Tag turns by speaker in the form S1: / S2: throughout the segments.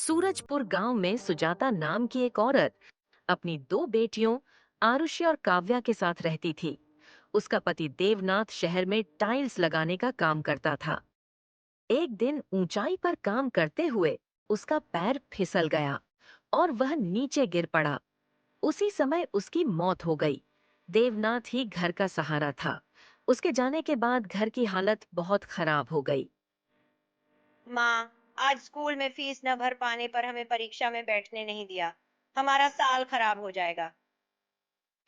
S1: सूरजपुर गांव में सुजाता नाम की एक औरत अपनी दो बेटियों आरुषि और काव्या के साथ रहती थी। उसका पति देवनाथ शहर में टाइल्स लगाने का काम करता था। एक दिन ऊंचाई पर काम करते हुए उसका पैर फिसल गया और वह नीचे गिर पड़ा। उसी समय उसकी मौत हो गई। देवनाथ ही घर का सहारा था। उसके जाने के बाद घर की हालत बहुत खराब हो गई।
S2: माँ, आज स्कूल में फीस न भर पाने पर हमें परीक्षा में बैठने नहीं दिया। हमारा साल खराब हो जाएगा।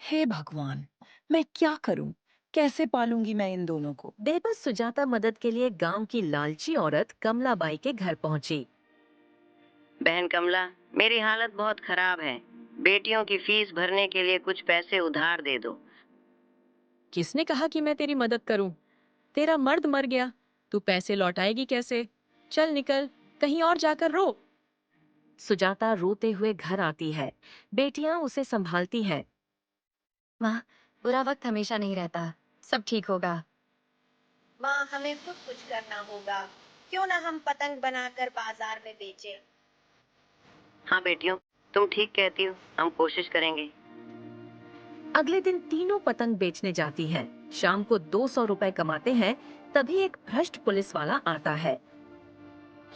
S3: हे भगवान! मैं क्या करूं? कैसे पालूंगी मैं इन दोनों को?
S1: बेबस सुजाता मदद के लिए गांव की लालची औरत कमलाबाई के घर पहुंची।
S4: बहन कमला, मेरी हालत बहुत खराब है। बेटियों की फीस भरने के लिए कुछ पैसे उधार दे दो।
S5: किसने कहा कि मैं तेरी मदद करूं? तेरा मर्द मर गया, तू पैसे लौटाएगी कैसे? चल निकल, कहीं और जाकर रो।
S1: सुजाता रोते हुए घर आती है। बेटियां उसे संभालती हैं।
S6: माँ, बुरा वक्त हमेशा नहीं रहता। सब ठीक होगा।
S2: माँ, हमें खुद कुछ करना होगा। क्यों ना हम पतंग बनाकर बाजार में बेचें?
S4: हाँ बेटियों, तुम ठीक कहती हो, हम कोशिश करेंगे।
S1: अगले दिन तीनों पतंग बेचने जाती हैं। शाम को 200 रुपए कमाते हैं। तभी एक भ्रष्ट पुलिस वाला आता है।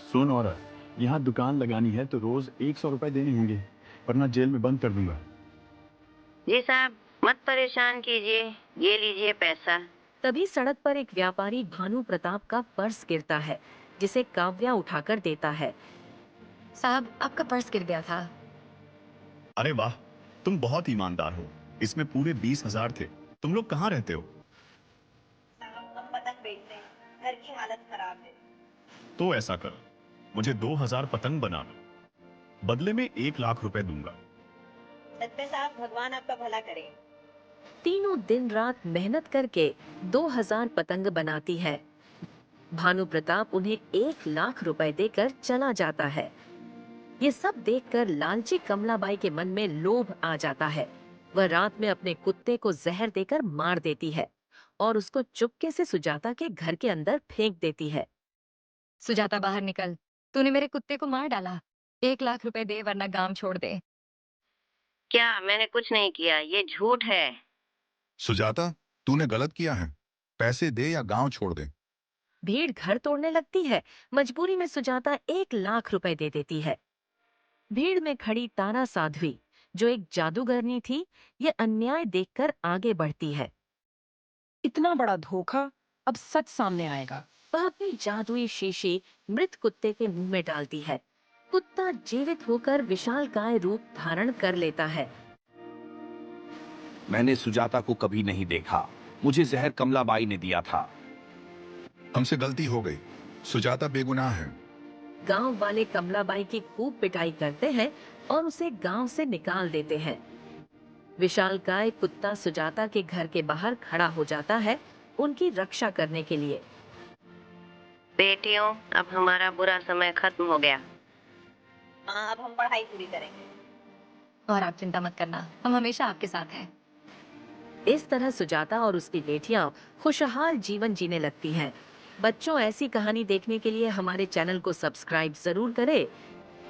S7: सुन औरत, यहाँ दुकान लगानी है तो रोज 100 रुपए देने होंगे, वरना जेल में बंद कर दूंगा।
S4: जी साहब, मत परेशान कीजिए, ये लीजिए पैसा।
S1: तभी सड़क पर एक व्यापारी भानु प्रताप का पर्स गिरता है, जिसे काव्या उठाकर देता है।
S6: साहब, आपका पर्स गिर गया था।
S7: अरे वाह, तुम बहुत ईमानदार हो। इसमें पूरे 20,000 थे। तुम लोग कहाँ रहते हो?
S2: साहब, हम पतंग बेचते हैं। घर की हालत खराब है।
S7: तो ऐसा करो, मुझे 2,000 पतंग बना दो, बदले में 1 लाख रुपए दूंगा।
S2: सच में साहब, भगवान आपका भला करे।
S1: तीनों दिन रात मेहनत करके 2000 पतंग बनाती है। भानु प्रताप उन्हें 1 लाख रुपए देकर चला जाता है। ये सब देखकर लालची कमलाबाई के मन में लोभ आ जाता है। वह रात में अपने कुत्ते को जहर देकर मार देती है और उसको चुपके से सुजाता के घर के अंदर फेंक देती है।
S6: सुजाता, बाहर निकल। तूने मेरे कुत्ते को मार डाला। 1 लाख रुपए दे वरना गांव छोड़ दे।
S4: क्या? मैंने कुछ नहीं किया, ये झूठ है।
S8: सुजाता, तूने गलत किया है। पैसे दे या गांव छोड़ दे।
S1: भीड़ घर तोड़ने लगती है। मजबूरी में सुजाता 1 लाख रुपए दे देती है। भीड़ में खड़ी तारा साध्वी, जो एक जादूगरनी थी, ये अन्याय देखकर आगे बढ़ती है।
S3: इतना बड़ा धोखा! अब सच सामने आएगा।
S1: वह अपनी जादुई शीशी मृत कुत्ते के मुंह में डालती है। कुत्ता जीवित होकर विशालकाय रूप धारण कर लेता है।
S9: मैंने सुजाता को कभी नहीं देखा। मुझे जहर कमलाबाई ने दिया था।
S8: हमसे गलती हो गई। सुजाता बेगुनाह है।
S1: गांव वाले कमलाबाई की खूब पिटाई करते हैं और उसे गांव से निकाल देते हैं। विशालकाय कुत्ता सुजाता के घर के बाहर खड़ा हो जाता है, उनकी रक्षा करने के लिए।
S4: बेटियों, अब हमारा बुरा समय खत्म हो गया।
S2: माँ, अब हम पढ़ाई पूरी करेंगे।
S6: और आप चिंता मत करना, हम हमेशा आपके साथ हैं।
S1: इस तरह सुजाता और उसकी बेटियां खुशहाल जीवन जीने लगती हैं। बच्चों, ऐसी कहानी देखने के लिए हमारे चैनल को सब्सक्राइब जरूर करें।